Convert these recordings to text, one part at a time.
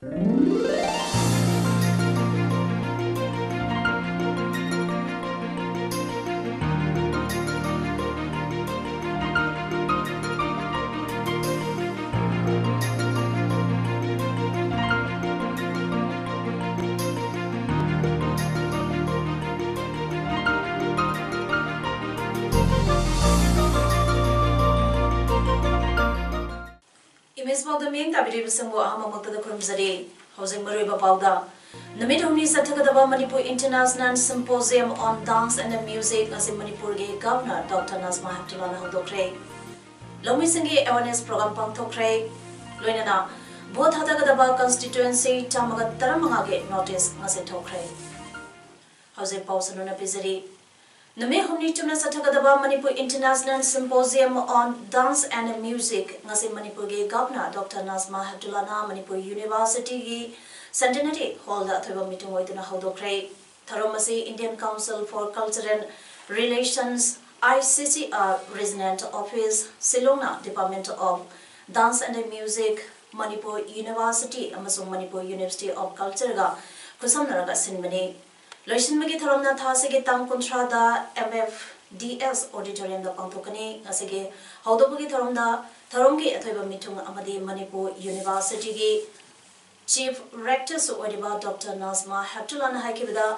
Image Bauda Ming Tabiri Bisambo Ahamamaka the Kurumzari, Housing Mariba Bauda. Namit Humni Satakadaba Manipur International Symposium on Dance and Music as in Manipur Governor Dr. Nazma Haptilana Hodokre. Lomi Singi Awareness Program Pangtokre, Luinana, both Hatakadaba constituency Tamaga Taramangage notice Masetokre. Housing Pausanuna Pizari. Name Humni Tumna Satakadaba Manipur International Symposium on Dance and Music ngasi Manipur ge Governor Dr. Nazma Haptilana Manipur University gi Centenary Hall da thaiba meeting hoiduna hodokre Tharomasi Indian Council for Cultural Relations ICCR Resident Office Silona Department of Dance and Music Manipur University amasung Manipur University of Culture ga kusamnaraga sinmani Loishin Magi Tharomna Thasigi Tam Kuntrada MFDS Auditorium da Pangtokani, Asige, Haudobugi Tharomda, Tharomgi Athoba Mitung Amadi Manipur University gi Chief Rectors Odiba Dr. Nazma Haptilana Haikibida,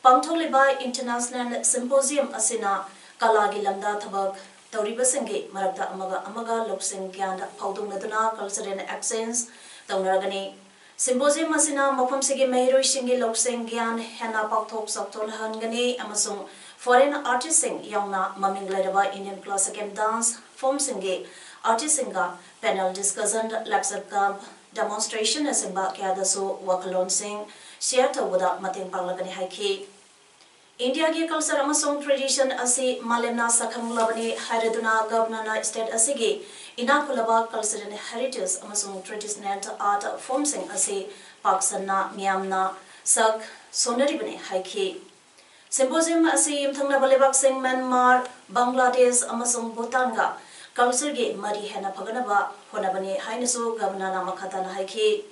Pangtoliba International Symposium Asina, Kalagi Lamda Tabak, Tauribasingi, Marakta Amaga, Lopsing Gyanda, Paudung Naduna, Cultural Accents, Taunaragani. Symposium Masina Mopam Sigi Mehiro Shingi Loksing Gyan Hena Paktok Saktol Hangani Amasung Foreign Artisting Yongna Maming Ledaba Indian Classical Dance Form Singi Artisinga Panel Discussion Lecture Camp Demonstration Asimba Kyadasu Wakalon Sing Share Tawuda Mating Parlagani Haiki India Gi Culture Amasung Tradition Asi Malemna Sakam Labani Haireduna Governor State Asigi Inakulaba Cultural Heritage Amasung Traditional Art Formsing Asi Paksana Miamna Sak Sonaribane Haiki Symposium Asi Imthangna Balebak Sing Myanmar Bangladesh Amasung Bhutanga Culture Gi Mari Hena Paganaba Honabani Hainasu Governor Makhatana Haiki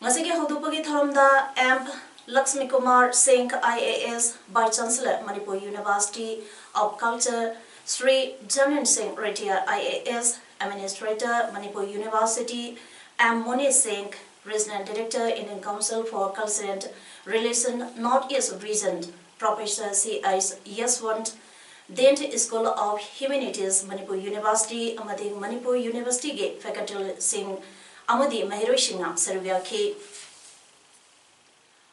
Ngasigi Hodupagi Tharomda Amp Lakshmi Kumar Singh IAS Vice Chancellor Manipur University of Culture Sri Jamin Singh Retia IAS Administrator Manipur University M. Moni Singh Resident Director Indian Council for Cultural Relations Northeast Region Professor C.I.S. Yaswant Dent School of Humanities Manipur University Amadi Manipur University Ge Faculty Singh Amadi Mahiro Shinga Serbia Ki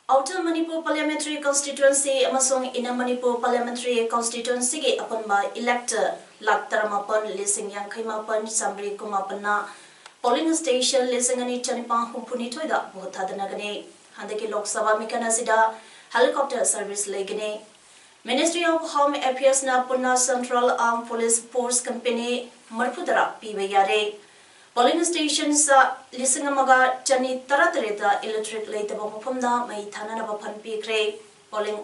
Outer Manipur Parliamentary Constituency Amasung Inner Manipur Parliamentary Constituency Ge Apanba Elector Laktaramapan Lising Yang Kaimapan Sambri Kumapana Polling Station Lisingani Chanipang Humpuni Toida Bhutadanagane Handaki Lok Sabha Mikanasida Helicopter Service Legane Ministry of Home Affairs na Puna Central Armed Police Force Company Marpudara Pivayare Polling stations Lisingamaga Chani Taratareta Electric Late Bamupunda Mai Tanana Pan Pikre Polling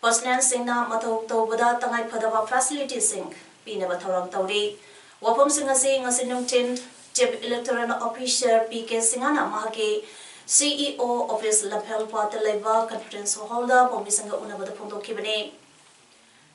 Personnel Singna Mato Tobada Tangai Padava Facility Sing Pinava Thoram Tauri Wapam Singa Sing Asinum Tin Chip Electoral Officer PK Singana Mahake CEO Office Lapel Pataleva Conference Holder Pomisanga Unabada Pundo Kibane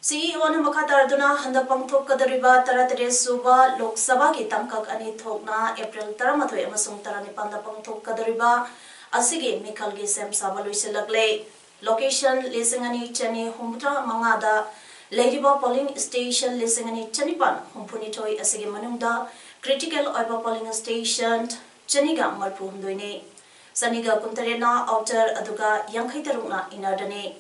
CEO na Makatarduna Handa Pangtok Kadariba Taratare Suba Lok Sabha ki Tangkak Ani Thokna April Taramatoi Amasung Taranipanda Pangtok Kadariba Asigi Mikalgi Sem Sabaluisi Lagle Location Lisingani Chani Humtra Mangada Ladyba Polling Station Lisingani Chanipan Humpunitoi Asigi Manungda Critical Oiba Polling Station Chaniga Marpu Hunduine Saniga Kuntarena Outer Aduga Yankaitaruna Inardane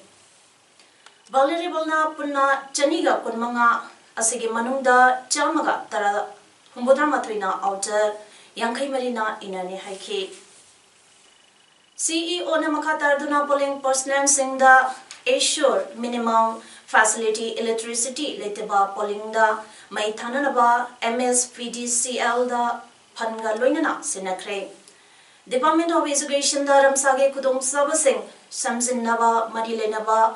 Vulnerable na Puna Chaniga Kunmanga Asigi Manungda Chamaga Tara Humbutra Matrina Outer Yankai Marina Inani Haiki CEO na Makatarduna Polling Personnel Singda assure minimum facility electricity Leteba Polling da Maitananaba MSPDCL da Panga Loinana Sinakre Department of Education da Ramsage Kudong Sabasing Samsin Nava Marilenaba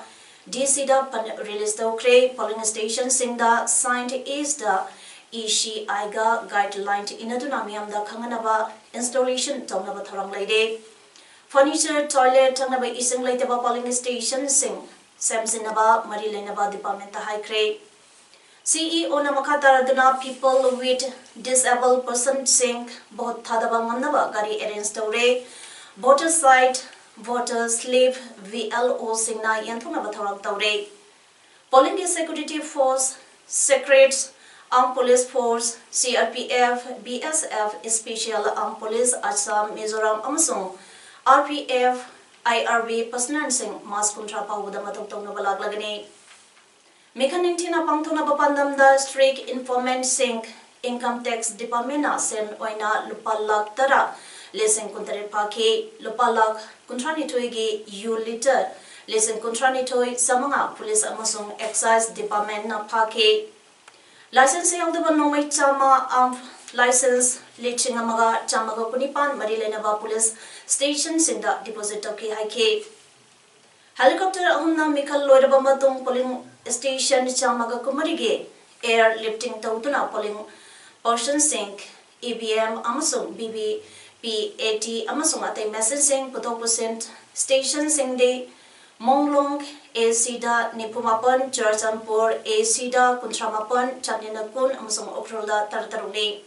DC da pan release da Ukre polling station Singda signed is da Ishi Aiga guideline inadunamiam da Kanganaba installation Tonaba Thorang Lady furniture, toilet, tangnaba ising leitaba polling station sing semsinaba mari leinaba department ta haikre. CEO na makataraduna people with disabled person sing bahut thadaba ngamnaba gari arrange tawre. Voter site, voter slip, VLO singna yanthuna batharak tawre. Polling security force, secrets, Armed Police Force, CRPF, BSF, Special Armed Police, Assam, Mizoram, amasung RPF, IRB, Pasnan Singh, Mas Kuntra Pawuda Matutong Nabalagani. Mekanintina Pangtuna Bapandam da Strict Informant Singh, Income Tax Department, Sen Oina Lupalak Tara, Lesen Kuntare Paki, Lupalak, Kuntrani Toigi, U Liter, Lesen Kuntrani Toi, Samanga, Police Amasung, Excise Department na Paki. License yangdaba nomai chama license leaching amaga chamaga kunipan marilenaba police station sinda deposit toki haike. Helicopter ahumna mikal loiraba matung polling station chamaga kumarige air lifting tautuna polling portion sink EBM amasung BBPAT amasung atay messaging putok% station singde Monglong A-Sida Nipumapan, Jarjanpur A-Sida Kuntramapan, Chandinakun, amasung Okrolda Tartaruni.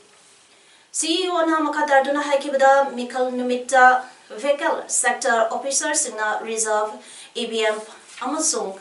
CEO na makatarduna haikibada Mikal Numita Vehicle Sector Officer Singna Reserve EBM amasung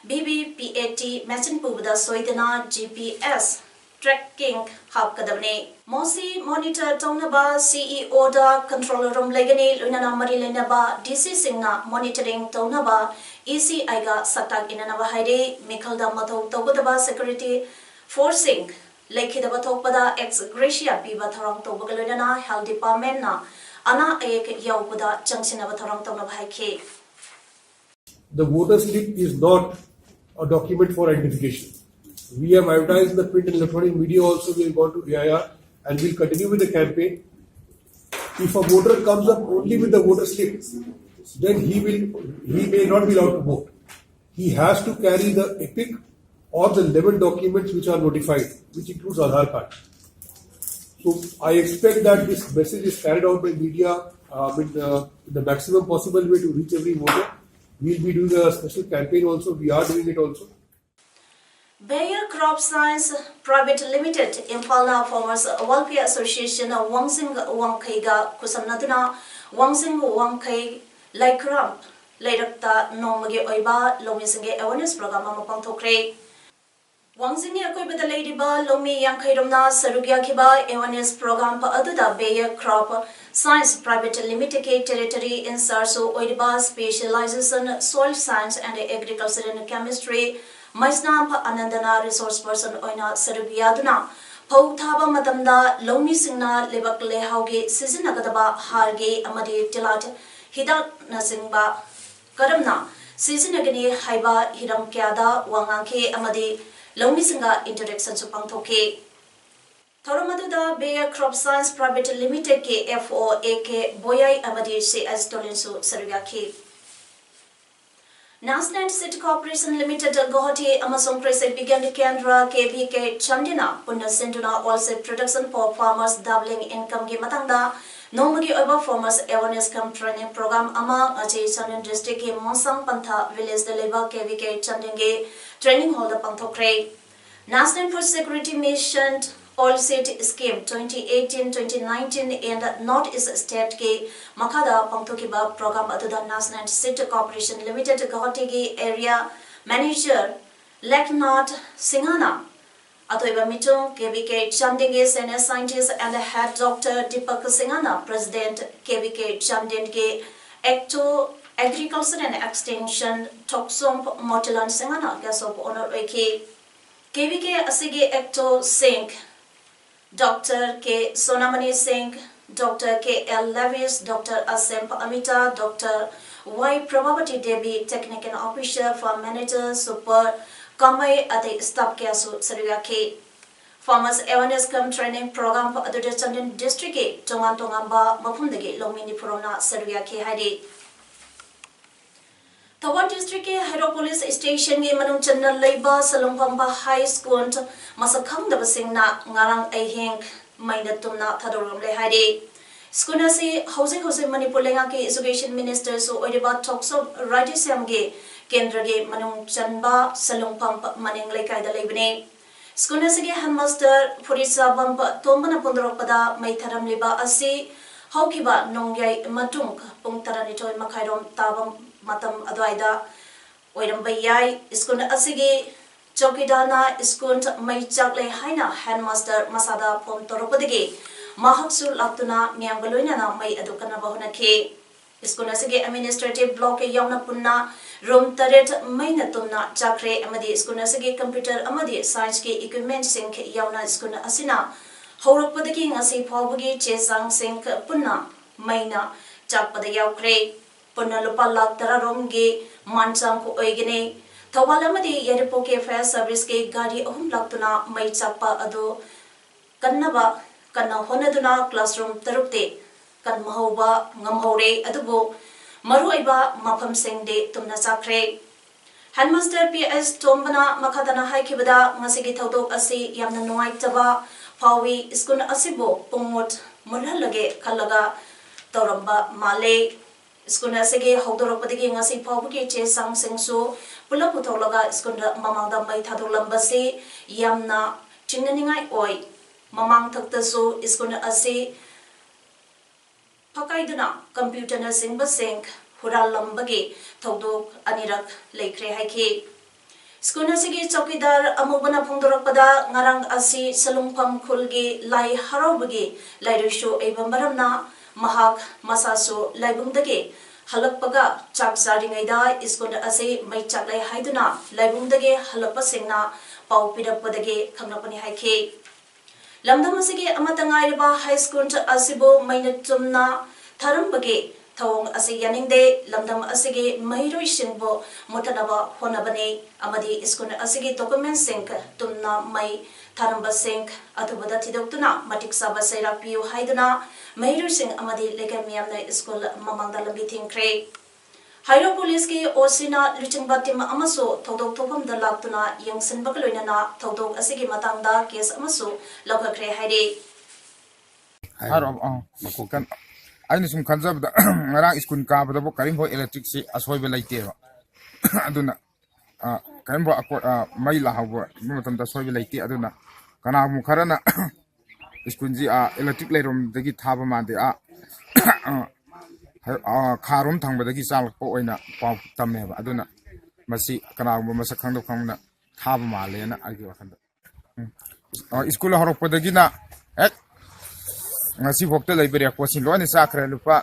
BBPAT Machine Pubada Soidana GPS Tracking Hub Kadabne. Mosi Monitor Tongnaba CEO da Controller Room Legani Lunana Mari Lenaba DC Singna Monitoring Tongnaba ECI ga Satak Inanaba Haide Mikal da Mato Tobadaba Security Forcing Lekidaba Topada ex Gracia Biba Tarang Tobagaluna Health Department na Ana Ek Yaupada Changsinaba Tarang Tongnaba Haike. The voter slip is not a document for identification. We have advertised in the print and electronic media also. We have gone to AIR and we'll continue with the campaign. If a voter comes up only with the voter slip, then he may not be allowed to vote. He has to carry the EPIC or the 11 documents which are notified, which includes Aadhaar card. So I expect that this message is carried out by media in the maximum possible way to reach every voter. We'll be doing a special campaign also. We are doing it also. Bayer Crop Science Private Limited Impala Farmers Welfare Association Wangsing Wangkaiga Kusamnatuna Wangsing Wangkai Laikram Lairakta Nomagi Oiba Lomisinge Awareness Program Mapangtokre Wangsing Yakoibata Ladyba Lomi Yankairumna Sarugia Kiba Awareness Program Pa Aduda Bayer Crop Science Private Limited Territory in Sarso Oiba Specialization Soil Science and Agriculture and Chemistry Maisnam Anandana Resource Person Oina Serubiaduna Pau Thaba Matamda Lomi Singna Lebak Lehauge Sizinagadaba Harge Amadi Tilat Hidat Nasingba Karamna Sizinagani Haiba Hiram Kyada Wanganke Amadi Lomi Singa Interaction Supangtoke Toramaduda Bayer Crop Science Private Limited FOAK Boyai Amadi CS Tolinsu Serubiaki National City Corporation Limited Guwahati Amasung Kresai began the Kendra KBK Chandina Punna Senduna Oilseed Production for Farmers Doubling Income Gi Matangda Nomagi Oba Farmers Awareness Camp Training Program Ama Achi Chandin District Ki Monsang Pantha Village Deleva KBK Chandinge Training Hall the Pangthokre National Food Security Mission Oilseed Scheme 2018-2019 and Northeast State Ki Makada Pangthokiba Program Aduda National City Corporation Limited Guwahati Area Manager Leknath Singhana Atoiba Mitung KBK Chandinge Senior Scientist and Head Dr. Deepak Singhana President KBK Chandinge Acto Agriculture and Extension Toksomp Motilan Singhana Gasop Honor Eke KBK Asige Acto Singh Dr. K. Sonamani Singh, Dr. K. L. Levis, Dr. Asemp Amita, Dr. Y. Prabhavati Devi, Technical Officer, Farm Manager, Super Kamai at the Staff Kasu Sariyaki. Farmers Awareness Camp Training Program for Aduda Chandin District, Tongan Tongamba, Mapundagi, Lomini Purona, Sariyaki Hadi. Tawang District Hydropolis Station Gi Manung Channel Labor Salongpamba High School Masakang da Basing na ngarang ahing may natumna thadorum le hadi school से हौजे मणिपुर लेंगा के education minister so ओइरेबा थोक्सो राइडिसम के केंद्र के मनुंग चनबा सलुंगपम मनिंग लेकाइदा लेबने school से headmaster फुरिसा bump तोंबना पुंदरपदा मैथरम लिबा असी हौकिबा नोंग्याई मटुंग पुंग तरनिथोय मखाइरोम ताबम मतम अद्वाइदा ओइरम याई स्कूल असिगे चौकीदाना स्कूल मई चाकले हाइना हेडमास्टर मसादा फोन तोरपदगे महकसु लाक्तुना मियामगा लोइनाना मई अदु कनबा होनखे स्कूल असिगे एडमिनिस्ट्रेटिव ब्लॉक के यावना पुन्ना रूम तरेट मईना तुमना चाखरे अमदी स्कूल असिगे कंप्यूटर अमदी साइंस के इक्विपमेंट सिंह यावना स्कूल असिना हौरकपदगी ngasi फावबगी चेसांग सिंह पुन्ना मईना चाकपद यावखरे पुन्ना लुपा लाख तरारोमगे मानचांग को ओइगने थवाल अमदी येरपो के फायर सर्विस के गाड़ी अहुम लाक्तुना मई चाकपा अदु कन्नबा कन्ना होनदुना क्लासरूम तरुकते कन्महौबा ngamhore adubo maruiba mafam singde tumna chakre headmaster PS tombana makadana haikibada ngasigi thodok asi yamna nuaitaba fawi skun asibo pungmot mulhalage khalaga toramba male skun asige hawdoropadigi ngasi fawbugi che sang singsu pulap putholaga skun mamangda mai thadolambasi yamna chingnaningai oi mamang thaktasu skun asi Pakaiduna computer na singba sing hural lambagi thodok anirak leikre haiki skuna sigi chokidar amubana phungdorakpada ngarang asi salungpam khulgi lai harobagi lairishu ebambaramna mahak masasu laibungdage halakpaga chak saringaida skuna asi mai chaklai haiduna laibungdage halakpa singna pau pidakpadage khanglapani haiki lamdam asige amatangairiba high school asibo mainachumna tharambage thawong asi yaningde lamdam asige mairoi singbo mutanaba honabane amadi school asige document sing tumna mai tharamba sing atubada thidoktuna matik saba sairapiu haiduna mairoi sing amadi legamiyamna school mamangda lambi thingkre Hairo police ke osina luchingba team amaso thodok thopam da laktuna yangsin bakloinana thodok asigi matangda case amaso lakhakre haire haro makokan aini sum khanjab da ngara school ka bada bo karim ho electric si asoi be laite ba aduna karim bo mai la hawo matam da soi be laite aduna kana mu kharana school ji electric lairom dagi thaba mande खारोम थांबदगी चालकपो ओइना पाव तमेबा अदुना मसी कनागुम मसक खंदो खंगना थाब मालेना आगे वखंदा school हरपदगिना एक ngasi bokta laibere kosin loni sakre lupa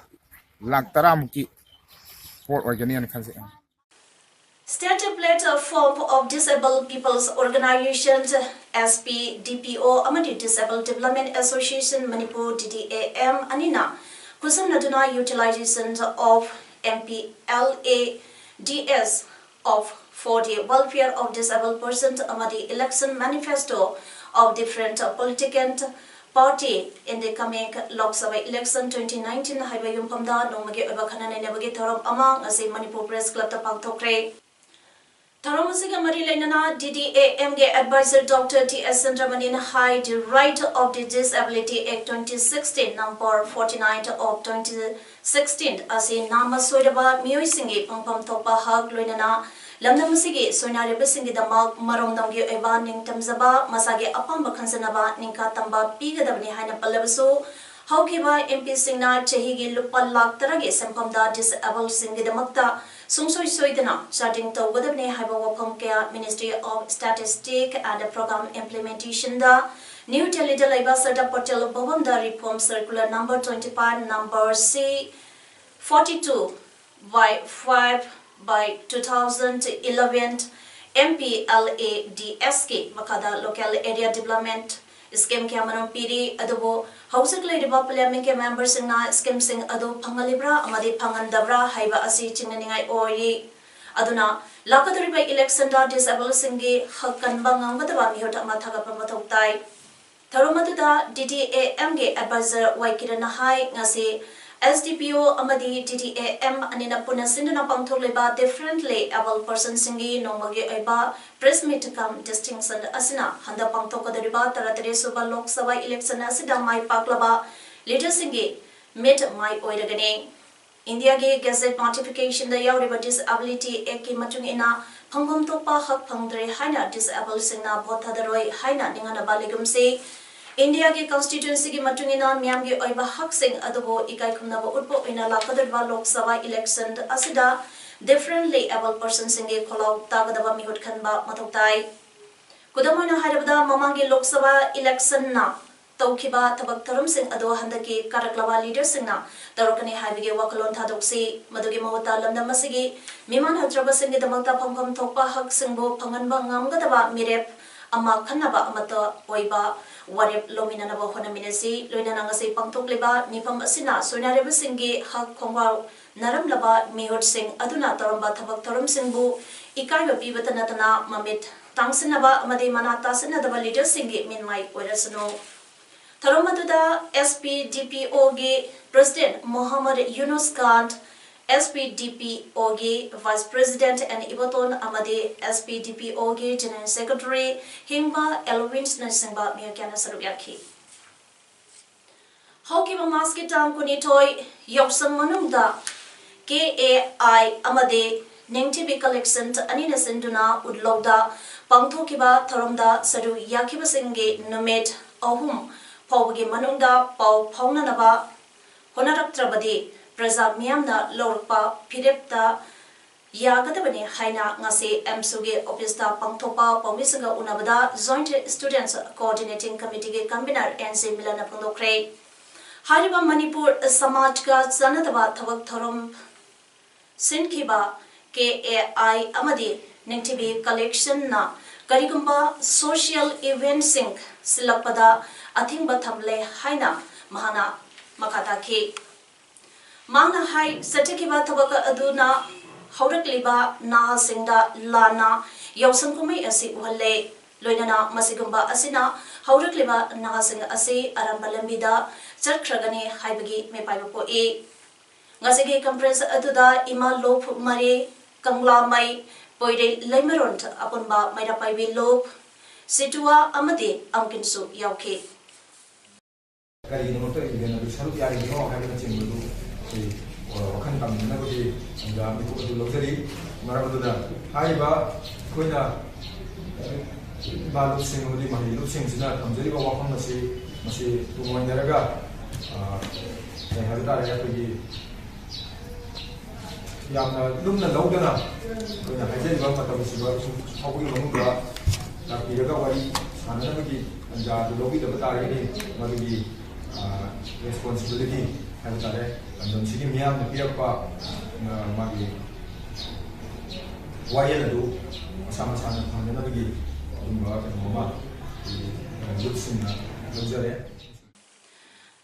lakh 10 muki port organian khanse State Platform of Disabled People's Organization SPDPO amadi Disabled Development Association Manipur DDAM anina Kusamnaduna utilization of MPLADS of for the welfare of disabled persons amadi election manifesto of different political party in the coming Lok Sabha election 2019 haibayum pamda nomage obakhana nebagi thorom amang ase Manipur Press Club ta pangthokre Tharamasiga Mari Lainana DDAM advisor Dr. T.S. Sandramanin High the Right of the Disability Act 2016 number 49 of 2016 ase nama soidaba mioi singi pangpam thopa hak loinana lamnamasigi soinare singi damak marom namgi eba ning tamzaba masage apamba khansanaba ningka tamba pigadabni haina pallabasu haukiba MP singna chehigi lupa lakh tarage sempamda disabled singi damakta Sungsoi soidana starting to wadabne haiba wapam kaya Ministry of Statistics and Program Implementation da New Delhi Laiba Sarda Portal Bhavan da Reform Circular number 25 number C42 by 5 by 2011 MPLADSK Makada Local Area Development Scheme ke amanom piri adubo hausik leiba parliament ke members na scheme sing adu phangalibra amadi phangandabra haiba asi chingningai oi aduna lakaduri by election da disabled singi hakkan bangamgadaba mihota mathaga pamathoktai tharomatu da DDAM ge advisor waikirana hai ngasi SDPO amadi DDAM anina punasindana pangtholeba differently able person singi nomagi oiba press meet kam distinction asina handa pangthokadariba taratare suba lok sabha election asida mai paklaba leader singi mid mai oiragani India ge Gazette notification da yauriba Disability Act ki matung ina phangom topa hak phangdre haina disabled singna bothadaroi haina ningana baligum se India ge constituency ki matung ina miyam ge oiba hak sing adobo ikai khumna ba utpo ina lakadwa Lok Sabha election asida differently able persons singe kholaw tagadaba mihut khanba mathoktai kudamoina hairabada mamangi Lok Sabha election na तौखिबा थबक थरम Singh अदो हंदकी कारकलवा leader सिंहना तौरकने हाइबगे वकलोन थादोक्सी मदुगी मवता लमदम मसिगी मिमान हत्रब Singh दमकता फंगफम थोकपा हक सिंहबो फंगनबा ngamgadaba मिरेप अमा खन्नबा अमत ओइबा वारेप लोमिननबा होनमिनसी लोइनाना ngasi pangthokliba mifam asina soinareba singgi hak khongwa naramlaba mihot singh aduna toramba थबक थरम सिंहबु इकाइबा पिबतनतना ममित तांगसिनबा अमदे मनाता सिनदबा leader सिंहगी मिनमाइ ओइरसनो Tharomaduda SPDPO ge President Muhammad Yunus Khan, SPDPO ge Vice President and Ibaton Amade SPDPO ge General Secretary Hingba Elwins Nasingba Miyakana Sarugyaki. Hoki Maski Tam Kunitoy Yoksam Manungda KAI Amade Ningtibi collection Anina Sinduna Udloda Pangtokiba Tharomda Saru Yakiba Singe Numet Ahum Pawgi Manungda Paw Pawnanaba Honaraktrabadi Praza Miamna Lorpa Pirepta Yagadabani Haina Ngasi Msuge Opista Pangtopa Pawmisanga Unabada Joint Students Coordinating Committee Convener NC Milana Pundokre Hariba Manipur Samajka Zanadaba Tawak Thorum Sinkiba KAI Amadi Ningtibi collection na Karigumba social event sink Silakpada Athingba Thamle Haina Mahana Makata Ki Mana Hai Satakiba Tabaka Aduna Haurakliba Naha Singda Lana Yausankumai Asi Wale Loinana Masigumba Asina Haurakliba Naha Sing Asi Arambalambida Charkragani Haibagi Mepaipo E Ngasigi Compress Aduda Ima Lop Mare Kangla Mai Poire Lemeront Apunba Mairapaibi Lop Situa Amadi Amkinsu Yauke Kali ini motor ini nabi salut ya ini orang kami macam itu, orang kami nak pergi, anda itu betul luxury, mara betul dah. Hai ba, kau na, balut sing mudi mari, lup sing sila, kami jadi bawa kami masih tungguan jaraga, saya hari tadi ya pergi, yang lum na lau dah na, kau na haji bawa mata besi bawa, aku ini orang tua, tapi jaga wali, mana nak pergi, anda tu lobby tu betul hari ini, mari pergi. Responsibility have tare and sini miyam napirapa magi wayel do sama-sama pangena bagi umba mama lutsinna lojare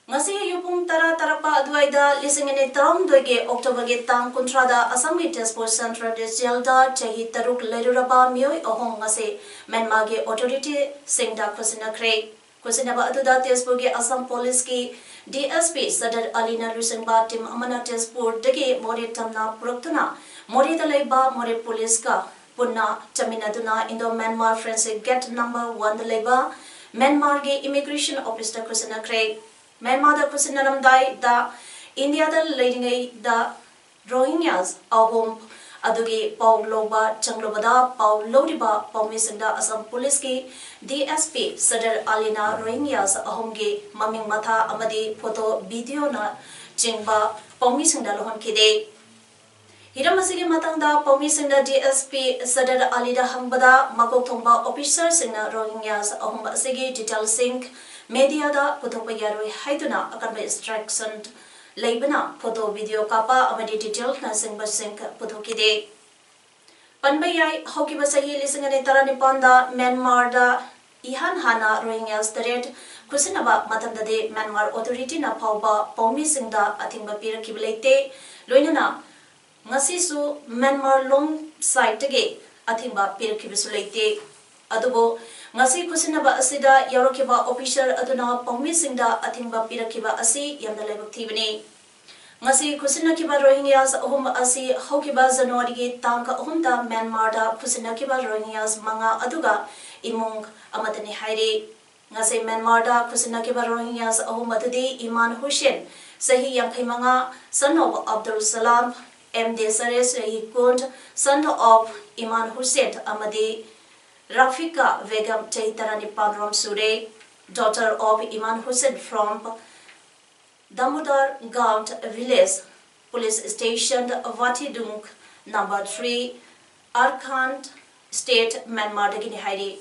Ngasi yupung tara tarapa adwaida lisingene taram doge October ge tang kuntrada Assam ge Tezpur Central District chahi taruk leruraba mioi ohong ngasi Myanmar ge authority singda khosina kre Kusinaba Aduda Tezpur ge Assam Police ki DSP Sadar Alina Lusingba Tim Amana Tezpur degi Mori Tamna Puraktuna Mori Dalaiba Mori Police ka Punna Taminaduna Indo Myanmar Forensic Get number 1 Dalaiba Myanmar ge Immigration Officer Kusina Kre Myanmar da Kusina Namdai da India da Ladingai da Rohingyas Ahom Adugi Pau Loba Changlobada Pau Lodiba Pau Misinda Assam Police ki DSP Sadar Alina Rohingyas Ahomgi Maming Matha Amadi photo video na Jingba Pau Misinda Lohon Kide Hiramasigi Matangda Pau Misinda DSP Sadar Alida Hangbada Makok Thongba Officer Singna Rohingyas Ahom Asigi Detail Sink Media da Puthokpa Yaroi Haiduna Akanba Instruction Laibana photo video kapa amadi detail na singba sing puthokide Panbayai Hokiba Sahi Lisingane Taranipanda Myanmar da Ihan Hana Rohingyas Direct Kusinaba Matandade Myanmar Authority na Pauba Paumi Singda Athingba Pira Kibilete Loinana Ngasisu Myanmar Long Site Tage Athingba Pira Kibisulete Adubo Ngasi Kusinaba Asida Yarokiba Official Aduna Paumi Singda Athingba Pira Kiba Asi Yamdalebak Thibani Ngasi Kusina Kiba Rohingyas Ahum Asi Hokiba January Tangka Ahumda Myanmar da Kusina Kiba Rohingyas Manga Aduga Imung Amatani Hairi ngase Myanmar da kusinaki Rohingyas ahum adudi Iman Hussein sahi yankaimanga son of Abdul Salam M. Desare sahi Kund son of Iman Hussein amadi Rafika Begum Chaitarani Padram Sure daughter of Iman Hussein from Damodar Gaunt village police station Watidung number 3 Arkhand state Myanmar dagini hairi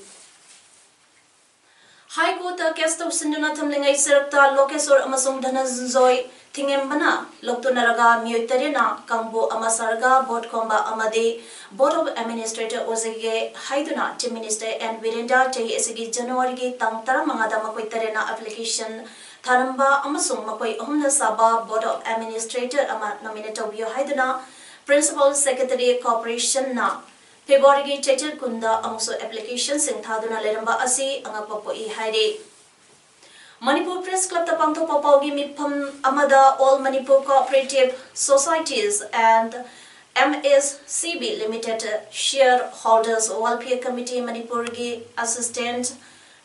High Court case of Sinduna Tamlingai Serta Lokesor Amasung Dhananjoy Thingembana Loktunaraga Myoitarina Kambo Amasarga Board Komba Amade Board of Administrator Ozege Haiduna Chief Minister and Virenda JSG January Tangtara Mangada Makoitarena application Tharamba Amasung Makoi Omna Saba Board of Administrator Ama Nominator Bio Haiduna Principal Secretary Corporation Na February Chechel Kunda Amuso application Sing Thaduna Leramba Asi Angapopo I Haide Manipur Press Club Tapangto Papaugi Mipam Amada All Manipur Cooperative Societies and MSCB Limited Shareholders Welfare Committee Manipurgi Assistant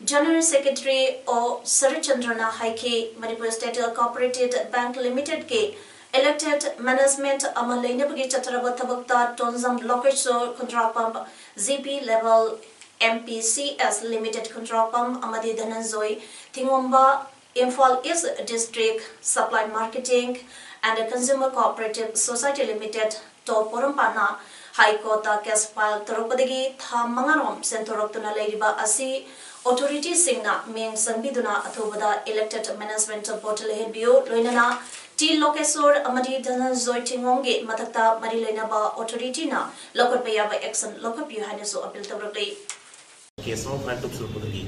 General Secretary O Sarachandrana Haike Manipur State Cooperative Bank Limited Ke elected management Amalainabagi Chatrabatabakta Tonzam Lokesor Control Pump ZP level MPCS Limited Control Pump Amadi Dhananjoy Tingomba Imphal East District Supply Marketing and the Consumer Cooperative Society Limited Topurampana High Court case file Toropodagi Thamangarom Sentoroktuna Ladiba Asi Authority Singna Ming Sanbiduna Athubada elected management board Lehenbio Loinana T. Lokesor Amadi Dhananjoy Tingongi Matakta Marilenaba Authority na Local Payaba Action Local Puhaneso Appeal Tabri. Case of Mantuk Surpudi.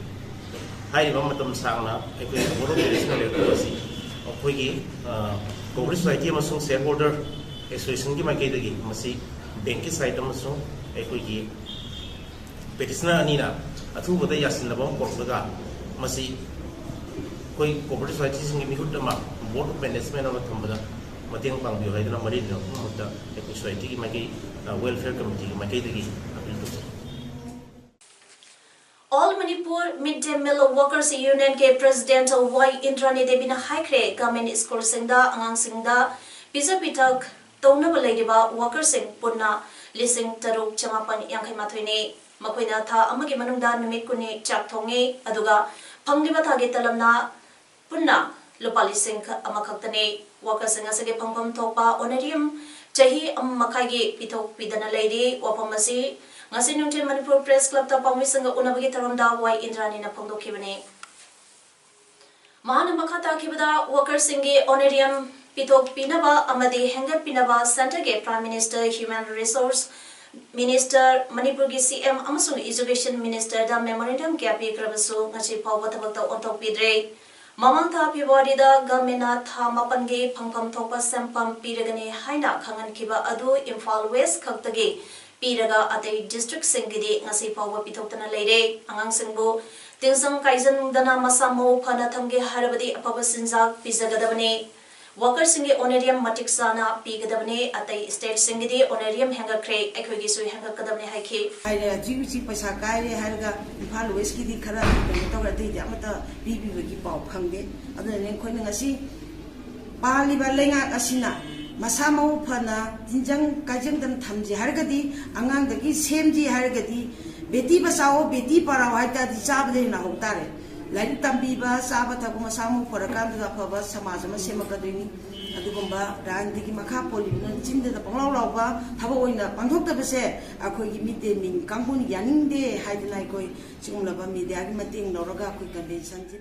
High Mamatum Sangna, a Board of National Equity, of Wiki, Congress Society Masung shareholder, Association Gimakegi, Masi, Bankis Itamasung, a Wiki, Petisna Anina, a two with the Yasin the Bomb Portugal, Masi, Cooperative Society in Mikutama. Board of Management of Tambada, Mating Pangbu, Haidana Marino, the Society, Magi, Welfare Committee, Makegi, All Manipur Midday Meal Workers Union ke President Y Indrani Debina Haikre Government School Singda Angang Singda Pizza Pitak Tona Baladiba Workers Sing Puna Lising Taruk Chamapan Yankai Matwini Makwina Tha Amagi Manunda Numikuni Chak Tongi Aduga Pangliba Tagetalamna Puna Lupali Sink Amakaktane Workers Sing Asage Pangpam Topa Onarium Chahi Amakagi Pitok Pidana Lady Wapamasi Ngasi Nungtin Manipur Press Club ta Pamisanga Unabagi Taronda Y Indrani na Pangdo Kibane Mahana Makata Kibada Workers Singi Onarium Pitok Pinaba Amadi Hengar Pinaba Center Ge Prime Minister Human Resource Minister Manipur gi CM Amasung Education Minister da Memorandum Gapi Grabasu Ngachi Pawbatabakta Ontok Pidre Mamanta February da Gamena Tha Mapange Pangpam Thopa Sampam Piragani Haina Kangan Kiba Adu Imphal West Kaktage Piraga Atay District Singidi Ngasi Pawa Pitotana Lady Angang Singbo Tinsang Kaisan Dana Masamo Pana Thamge Harabadi Apabasinza Pizagadabane Workers Singi Onarium Matiksana Pigadabane Atay State Singidi Onarium Hanga Cray Equigisu Hanga Kadabne Haiki I GBC Pasakai Harga Imphal West Kidi Kara Pentorati Yamata Bibi Pop Hange other than Konangasi Pali Balenga Asina Masamo Pana Tinjang Kajang dan Tamji Hargadi Angang the Semji Hargadi Betty Basao Betty Parawaita di Sabde na Hotare Like Tambiba Sabata Masamo for a country of Pava Samazama Semakadini Adugumba Randiki Makapoli Chinda the Panglawa Tavoina Pantokta Bese Akoi Mite Min Kampuni Yaninde Haidanaikoi Sumlaba Media Mating Noroga Quick and Santi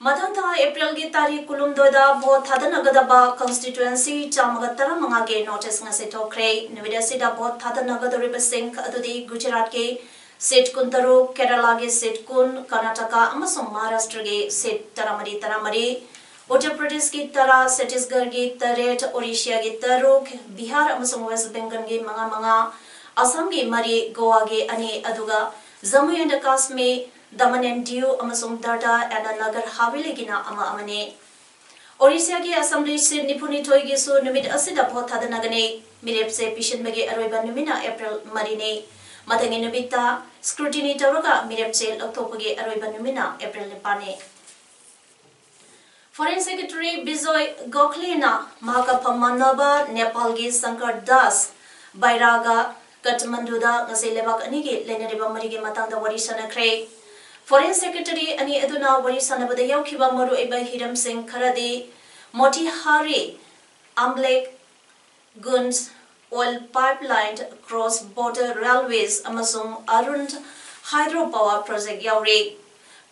Madanta April gi tari kulum doida bo thadanagadaba constituency chamagatara mangage notice nga se tokre nivida da bo thadanagadari sing adudi Gujarat ke seat kuntaru Kerala ge seat kun Karnataka amasung Maharashtra ge seat taramari Uttar Pradesh ki tara Chhattisgarh gi taret Odisha gi taruk Bihar amasung West Bengal gi manga Assam gi mari Goa ge ani aduga Jammu and Kashmir Daman and Diu Amasung Darda and Nagar Haveli Gina Ama Amane Orissa ki Assembly seat Nipuni Toigi su Numid Asida Pothadanagane Mirepse Pishin Mege Aroba Numina April Marine Matangi nubita scrutiny tawraga mirep chel oktopagi aroiba numina April 9. Foreign Secretary Bijoy Gokhale Mahaka Pamanaba Nepalgi Sankar Das Bairaga Kathmanduda ngasi lebak ani gi lenariba marigi matangda wari sanakre. Foreign Secretary ani aduna wari sanabada yaukhiba maru eba Hiram Singh Kharadi Motihari Amlek Gunj oil pipeline cross border railways amasung Arun hydropower project yauri.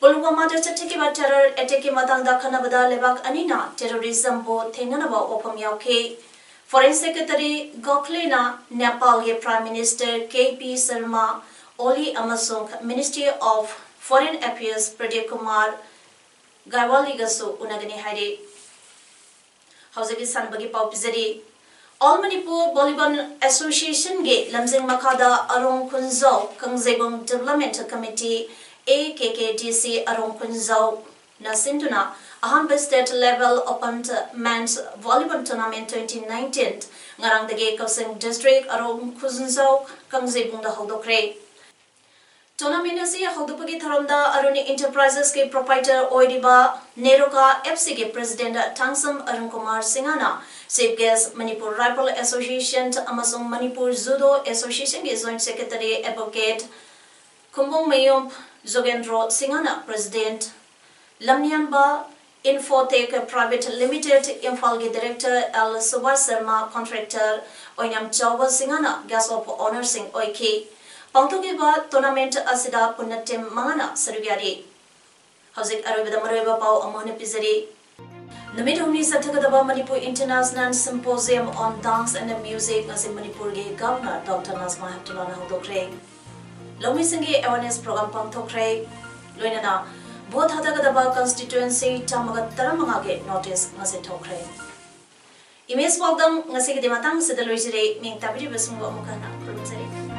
Pulwama da chatikiba terror attack matangda khanabada lebak anina terrorism bo thenganaba opam yauke. Foreign Secretary Gokhale Nepal Prime Minister KP Sharma Oli amasung Ministry of Foreign Affairs Pradeep Kumar Gaiwali gasu unagani haide. Hausagi sanbagi pau pizari. All Manipur Volleyball Association ge lamjing makada Arong Kunzau Kangzebung Development Committee AKKDC Arong Kunzau Nasinduna Ahamba State Level Open Men's Volleyball Tournament 2019 ngarang dage Kausing District Arong Kunzau Kangzebung da hodokre. Tournament asi hodopagi tharamda Aruni Enterprises ke proprietor Oidiba Neroka FC ke President Tangsam Arun Kumar Singhana Chief Guest Manipur Rifle Association amasung Manipur Judo Association ke Joint Secretary Advocate Kumbung Mayum Jogendro Singhana President Lamnianba Infotech Private Limited Imphal ke Director L Subhash Sharma Contractor Oinam Chawba Singhana Guest of Honor Singh Oike Pangtogiba Tournament Asida Punatim Mangana Sarugyari Hausik Arabida Mareba Pau Amana Pizari Namit Humni Satakadaba Manipur International Symposium on Dance and Music as in Manipur Ge Governor Dr. Nazma Haptulana Hodokre. Lomi Singi Awareness Program Pangtokre Loinana both Hatakadaba constituency Tamagat Taramangage notice Nasitokre. Image Waldam Nasiki Dematang Sidaloisere Ming Tabri Besungo Mukana Promisari.